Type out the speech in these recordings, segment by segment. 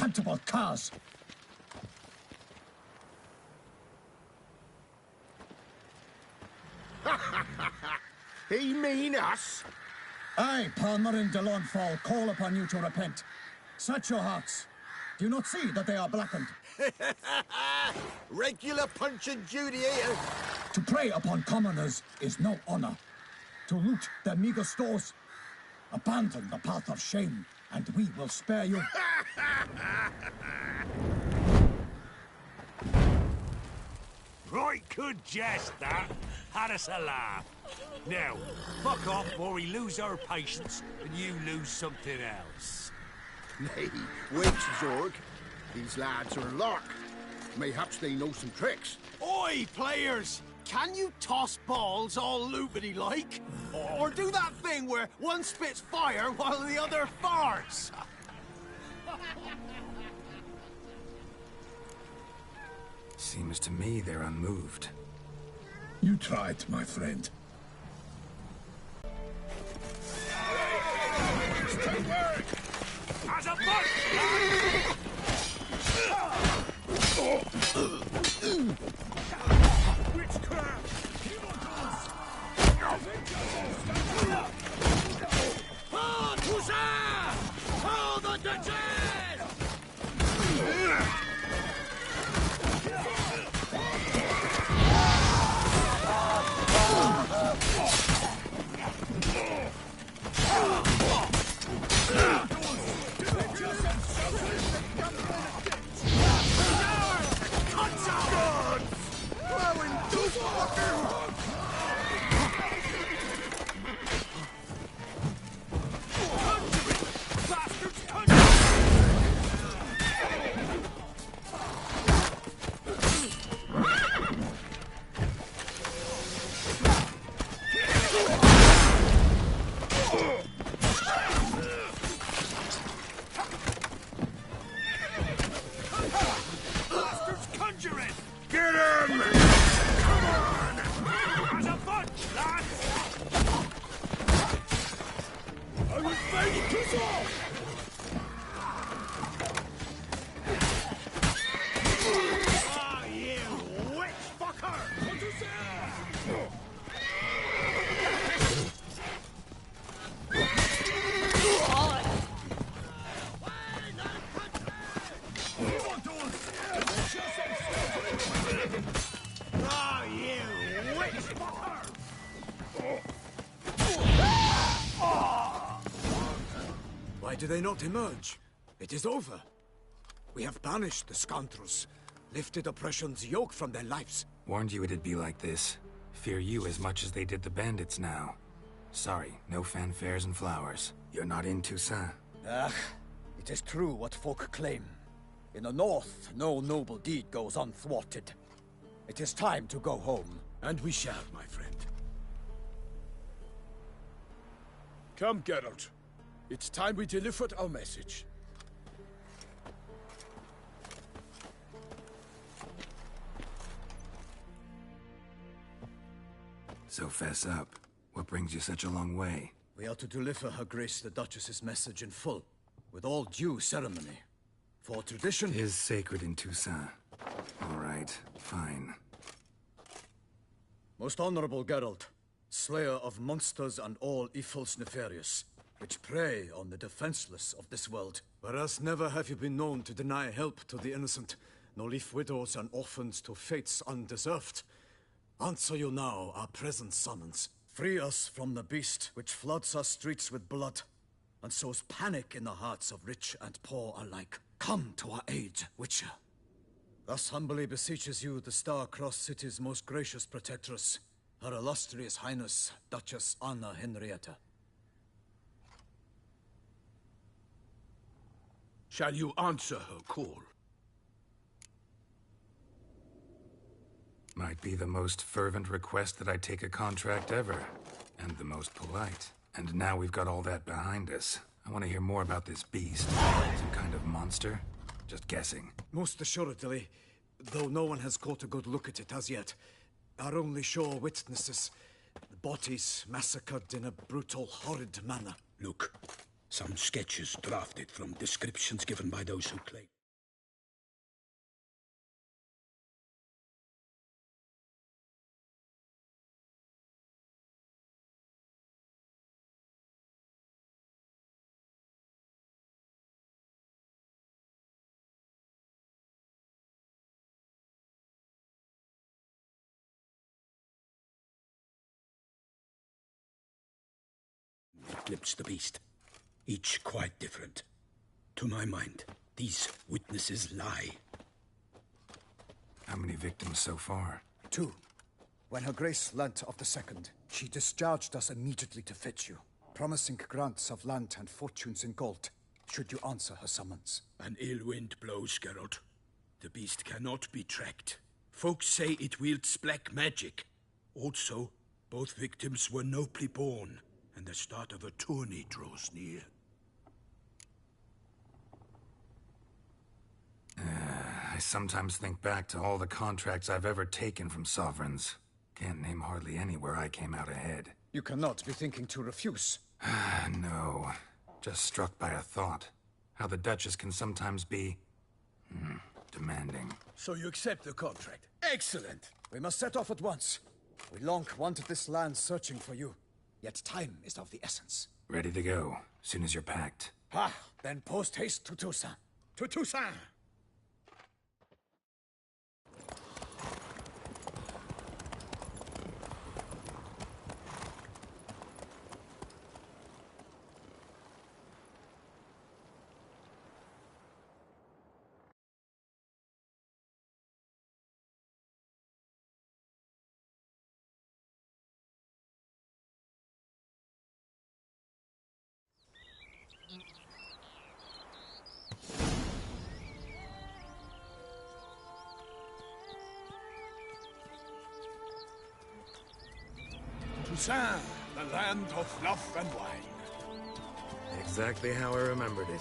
contemptible curs! He mean us? I, Palmerin de Launfal, call upon you to repent. Search your hearts. Do you not see that they are blackened? Regular Punch and Judy here. To prey upon commoners is no honor. To loot their meager stores, abandon the path of shame, and we will spare you. Right good jest, that. Had us a laugh. Now, fuck off or we lose our patience and you lose something else. Nay, wait, Zorg. These lads are lark. Mayhaps they know some tricks. Oi, players! Can you toss balls all loopity like? Or do that thing where one spits fire while the other farts? Seems to me they're unmoved. You tried, my friend. As a bunch! Witchcraft! Ah, Toussaint! Oh, the Duchess! Why do they not emerge? It is over. We have banished the scoundrels, lifted oppression's yoke from their lives. Warned you it'd be like this. Fear you as much as they did the bandits now. Sorry, no fanfares and flowers. You're not in Toussaint. It is true what folk claim. In the north, no noble deed goes unthwarted. It is time to go home. And we shall, my friend. Come, Geralt. It's time we delivered our message. So fess up. What brings you such a long way? We are to deliver Her Grace the Duchess's message in full, with all due ceremony. For tradition... Is sacred in Toussaint. All right, fine. Most honorable Geralt, slayer of monsters and all evils nefarious, which prey on the defenseless of this world. Whereas never have you been known to deny help to the innocent, nor leave widows and orphans to fates undeserved. Answer you now our present summons. Free us from the beast which floods our streets with blood, and sows panic in the hearts of rich and poor alike. Come to our aid, Witcher. Thus humbly beseeches you the Star-Crossed City's most gracious protectress, Her Illustrious Highness, Duchess Anna Henrietta. Shall you answer her call? Might be the most fervent request that I take a contract ever. And the most polite. And now we've got all that behind us. I want to hear more about this beast. Some kind of monster? Just guessing. Most assuredly, though no one has caught a good look at it as yet. Our only sure witnesses, the bodies massacred in a brutal, horrid manner. Look, Some sketches drafted from descriptions given by those who claim. Glimpse the beast. Each quite different. To my mind, these witnesses lie. How many victims so far? 2. When Her Grace learnt of the second, she discharged us immediately to fetch you, promising grants of land and fortunes in gold, should you answer her summons. An ill wind blows, Geralt. The beast cannot be tracked. Folks say it wields black magic. Also, both victims were nobly born, and the start of a tourney draws near. I sometimes think back to all the contracts I've ever taken from sovereigns. Can't name hardly any where I came out ahead. You cannot be thinking to refuse. No. Just struck by a thought. How the Duchess can sometimes be... demanding. So you accept the contract? Excellent! We must set off at once. We long wanted this land searching for you. Yet time is of the essence. Ready to go, soon as you're packed. Ah, then post haste to Toussaint. To Toussaint! Toussaint, the land of fluff and wine. Exactly how I remembered it.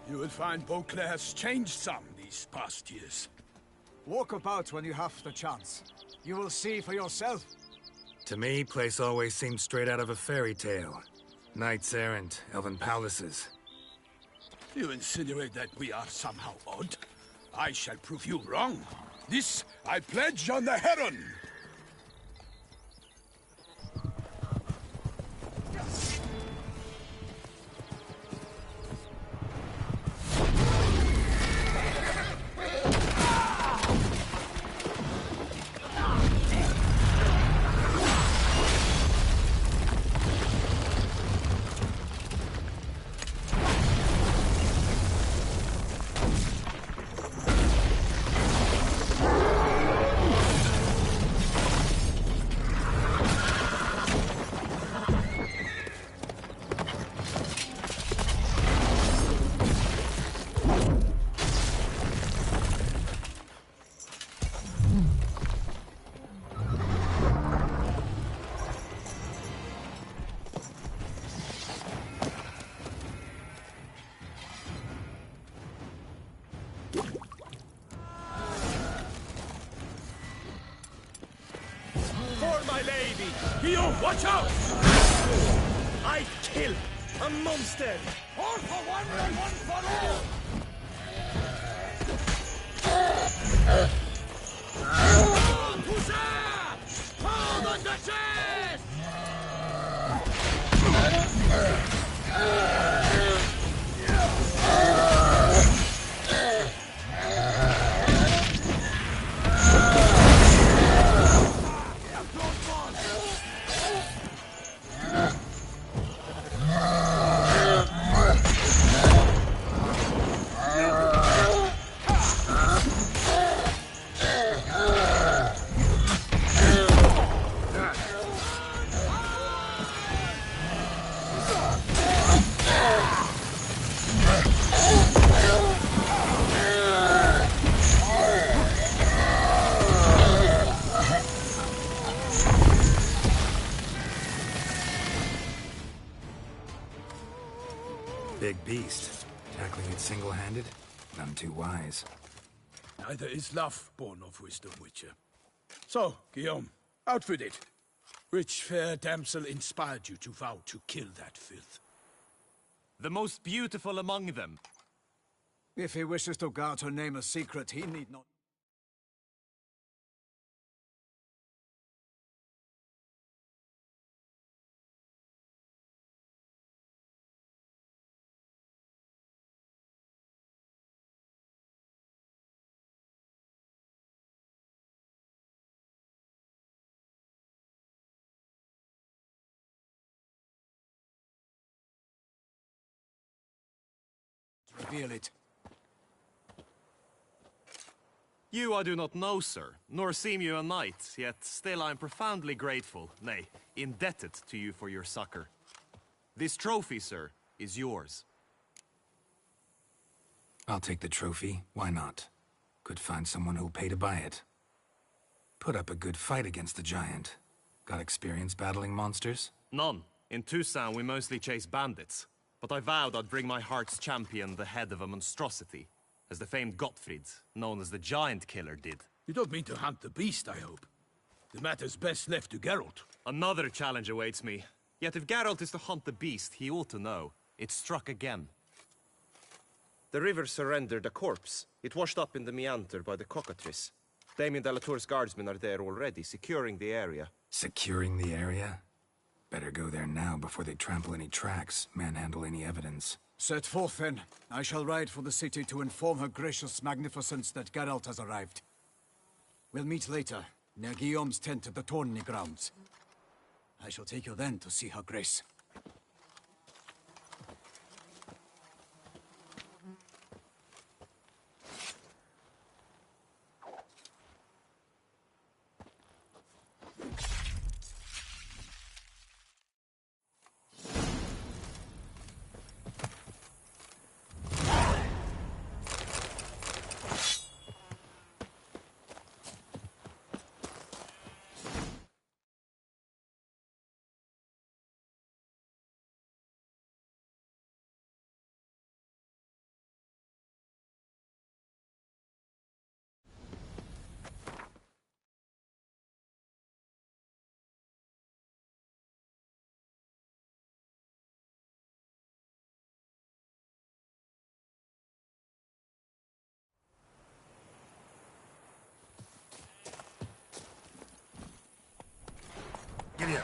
You will find Beauclair's changed some these past years. Walk about when you have the chance. You will see for yourself. To me, place always seemed straight out of a fairy tale. Knights errant, elven palaces. You insinuate that we are somehow odd? I shall prove you wrong. This I pledge on the Heron. Guillaume, watch out! I kill a monster! All for one and one for all! Toussaint! Hold the Duchess! Big beast. Tackling it single-handed? None too wise. Neither is love born of wisdom, Witcher. So, Guillaume, outfit it. Which fair damsel inspired you to vow to kill that filth? The most beautiful among them. If he wishes to guard her name a secret, he need not. Reveal it. You I do not know, sir, nor seem you a knight, yet still I am profoundly grateful, nay, indebted to you for your succor. This trophy, sir, is yours. I'll take the trophy. Why not? Could find someone who'll pay to buy it. Put up a good fight against the giant. Got experience battling monsters? None. In Toussaint we mostly chase bandits. But I vowed I'd bring my heart's champion the head of a monstrosity, as the famed Gottfried, known as the Giant Killer, did. You don't mean to hunt the beast, I hope. The matter's best left to Geralt. Another challenge awaits me. Yet if Geralt is to hunt the beast, he ought to know. It struck again. The river surrendered a corpse. It washed up in the meander by the cockatrice. Damien de la Tour's guardsmen are there already, securing the area. Securing the area? Better go there now before they trample any tracks, manhandle any evidence. Set forth, then. I shall ride for the city to inform her gracious magnificence that Geralt has arrived. We'll meet later, near Guillaume's tent at the tourney grounds. I shall take you then to see her grace. Giddy up.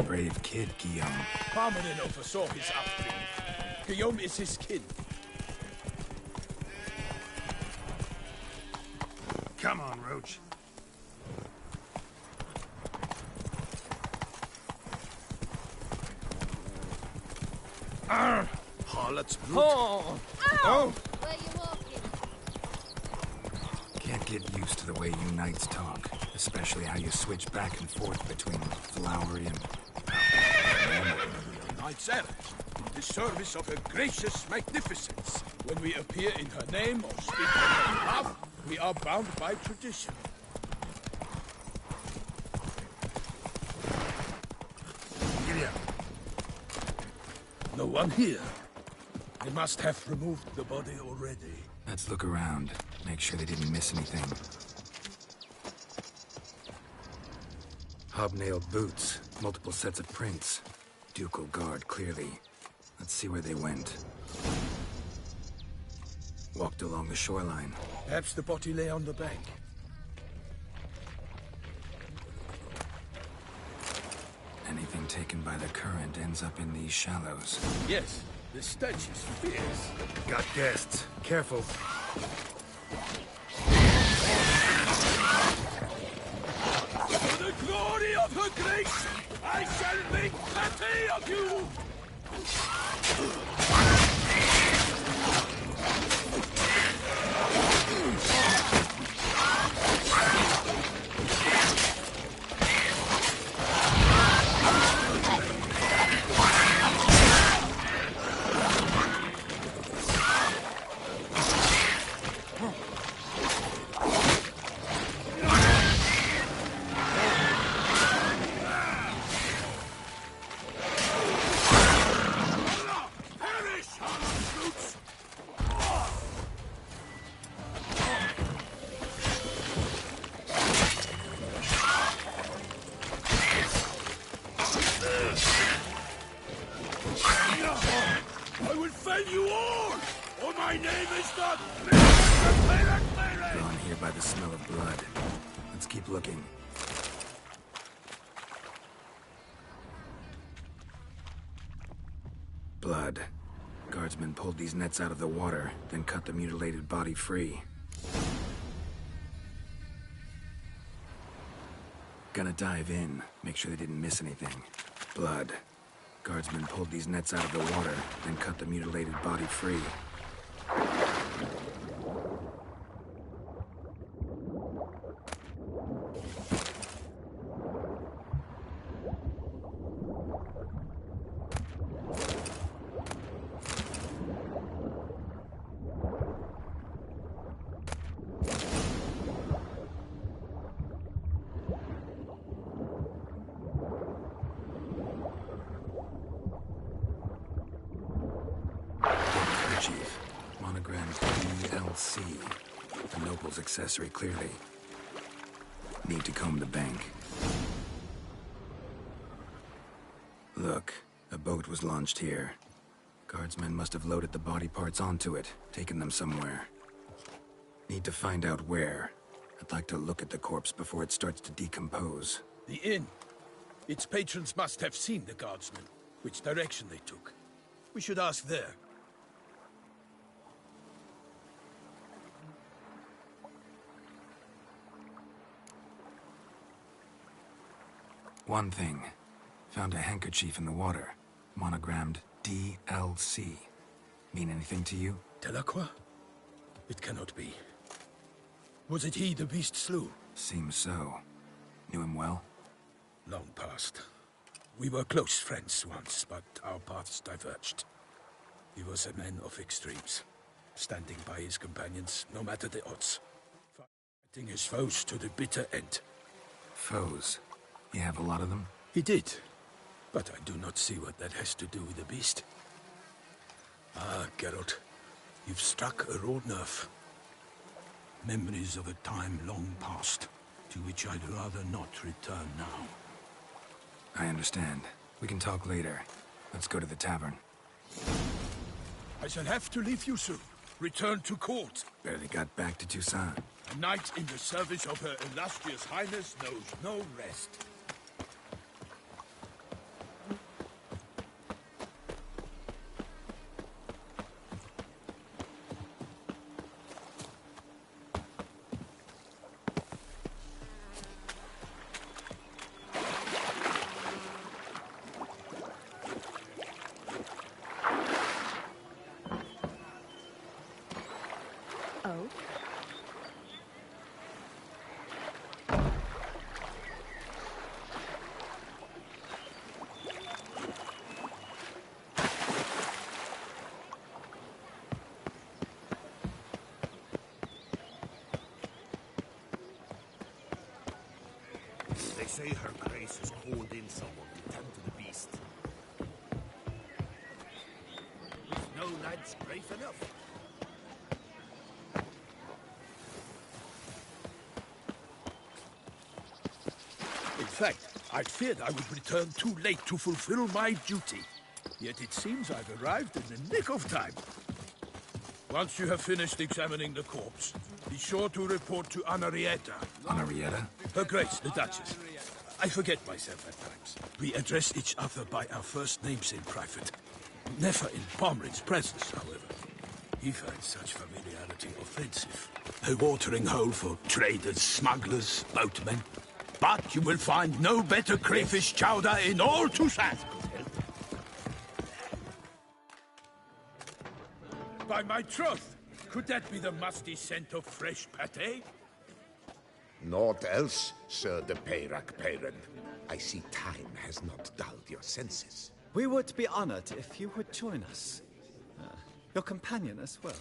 Brave kid, Guillaume. Parmanin oversaw his upbringing. Guillaume is his kin. Come on, Roach. Harlot's blood. Oh! Oh! Where you walking? Can't get used to the way you knights talk, especially how you switch back and forth between flowery and... Knights errant, in the service of her gracious magnificence. When we appear in her name or speak on her behalf, we are bound by tradition. Giddy up. No one here. They must have removed the body already. Let's look around. Make sure they didn't miss anything. Hobnailed boots, multiple sets of prints. Ducal guard, clearly. Let's see where they went. Walked along the shoreline. Perhaps the body lay on the bank. Anything taken by the current ends up in these shallows. Yes, the stench is fierce. Got guests. Careful. For the glory of her grace, I shall make plenty of you! my name is not... Drawn here by the smell of blood. Let's keep looking. Blood. Guardsmen pulled these nets out of the water, then cut the mutilated body free. Gonna dive in, make sure they didn't miss anything. Blood. Guardsmen pulled these nets out of the water, then cut the mutilated body free. Chief. Monogrammed DLC. The noble's accessory, clearly. Need to comb the bank. Look, a boat was launched here. Guardsmen must have loaded the body parts onto it, taken them somewhere. Need to find out where. I'd like to look at the corpse before it starts to decompose. The inn. Its patrons must have seen the guardsmen, which direction they took. We should ask there. One thing. Found a handkerchief in the water. Monogrammed DLC. Mean anything to you? Delacroix? It cannot be. Was it he the beast slew? Seems so. Knew him well? Long past. We were close friends once, but our paths diverged. He was a man of extremes, standing by his companions, no matter the odds. Fighting his foes to the bitter end. Foes? You have a lot of them? He did, but I do not see what that has to do with the beast. Ah, Geralt, you've struck a raw nerve. Memories of a time long past, to which I'd rather not return now. I understand. We can talk later. Let's go to the tavern. I shall have to leave you soon. Return to court. Barely got back to Toussaint. A knight in the service of Her Illustrious Highness knows no rest. Oh? They say her grace has called in someone to tend to the beast. With no lads brave enough. In fact, I feared I would return too late to fulfill my duty. Yet it seems I've arrived in the nick of time. Once you have finished examining the corpse, be sure to report to Anarietta. Anarietta? Her Grace, the Duchess. I forget myself at times. We address each other by our first names in private. Never in Pomrin's presence, however. He finds such familiarity offensive. A watering hole for traders, smugglers, boatmen. But you will find no better crayfish chowder in all Toussaint. By my troth, could that be the musty scent of fresh pâté? Naught else, Sir de Peyrac Peyran. I see time has not dulled your senses. We would be honored if you would join us. Your companion as well.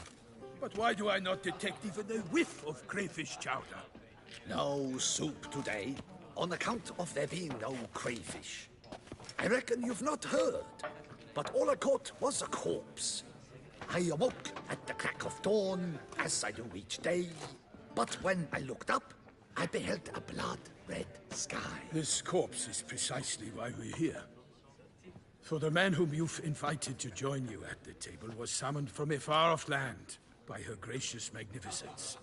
But why do I not detect even a whiff of crayfish chowder? No soup today, on account of there being no crayfish. I reckon you've not heard, but all I caught was a corpse. I awoke at the crack of dawn, as I do each day, but when I looked up, I beheld a blood-red sky. This corpse is precisely why we're here. For the man whom you've invited to join you at the table was summoned from a far-off land by her gracious magnificence.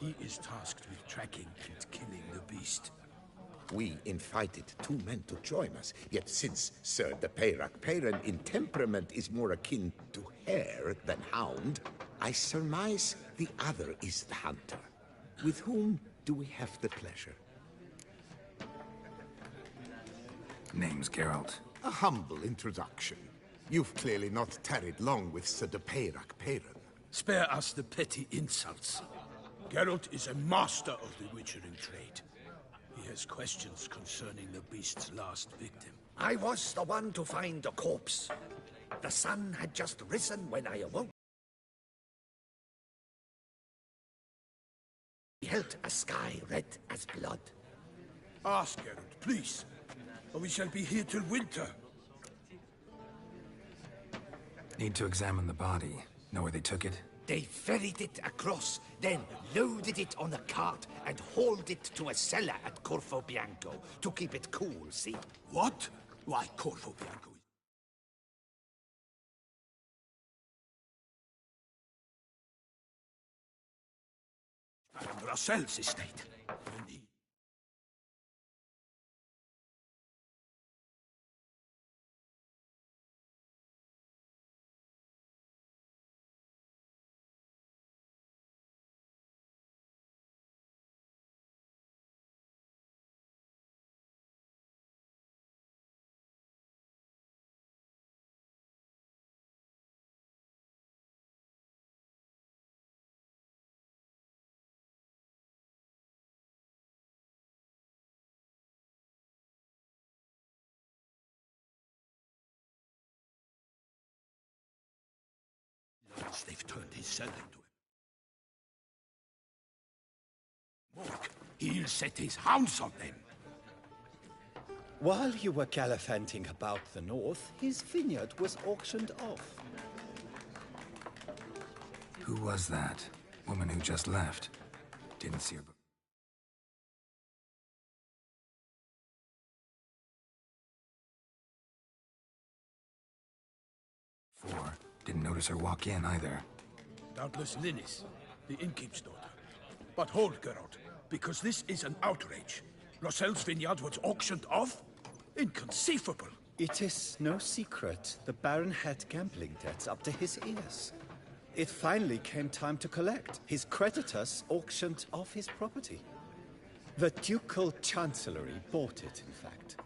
He is tasked with tracking and killing the beast. We invited 2 men to join us, yet since Sir the Peyrac Peyran in temperament is more akin to hare than hound, I surmise the other is the hunter. With whom do we have the pleasure? Name's Geralt. A humble introduction. You've clearly not tarried long with Sir the Peyrac Peyran. Spare us the petty insults. Geralt is a master of the witchering trade. He has questions concerning the beast's last victim. I was the one to find the corpse. The sun had just risen when I awoke. Beheld a sky red as blood. Ask Geralt, please, or we shall be here till winter. Need to examine the body. Know where they took it? They ferried it across, then loaded it on a cart and hauled it to a cellar at Corvo Bianco to keep it cool, see? What? Why Corvo Bianco? Baron Rossel's estate. And he... They've turned his cell into a morgue. He'll set his hounds on them. While you were gallivanting about the north, his vineyard was auctioned off. Who was that? Woman who just left. Didn't see her. Four. Didn't notice her walk in either. Doubtless Linnis, the innkeep's daughter. But hold, Geralt, because this is an outrage. Rossel's vineyard was auctioned off? Inconceivable. It is no secret the Baron had gambling debts up to his ears. It finally came time to collect. His creditors auctioned off his property. The Ducal Chancellery bought it, in fact.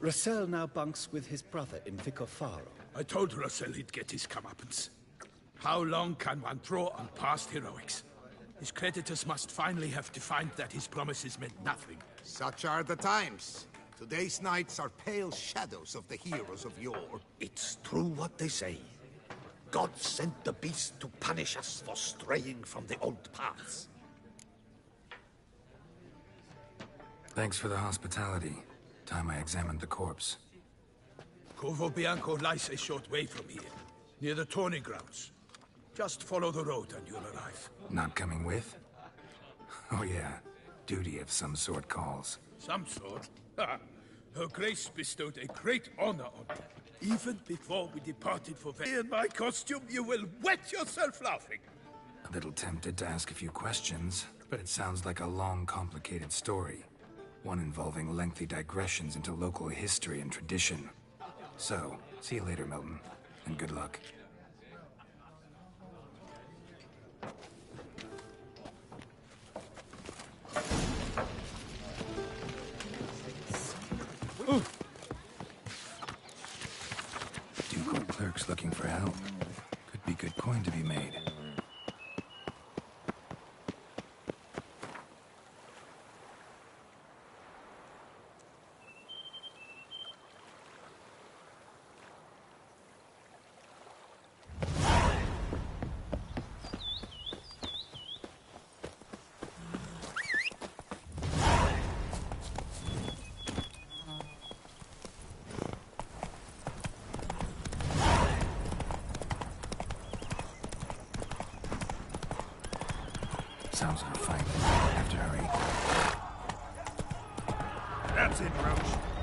Rossel now bunks with his brother in Vicofaro. I told Rossel he'd get his comeuppance. How long can one draw on past heroics? His creditors must finally have defined that his promises meant nothing. Such are the times. Today's knights are pale shadows of the heroes of yore. It's true what they say. God sent the beast to punish us for straying from the old paths. Thanks for the hospitality. Time I examined the corpse. Corvo Bianco lies a short way from here, near the tourney grounds. Just follow the road and you'll arrive. Not coming with? Oh yeah, duty of some sort calls. Some sort? Ha! Her Grace bestowed a great honor on me. Even before we departed for in my costume, you will wet yourself laughing. A little tempted to ask a few questions, but it sounds like a long, complicated story. One involving lengthy digressions into local history and tradition. So, see you later, Milton, and good luck. Ducal clerk's looking for help. Could be good coin to be made. Sounds like a fight. Have to hurry. That's it, Roach.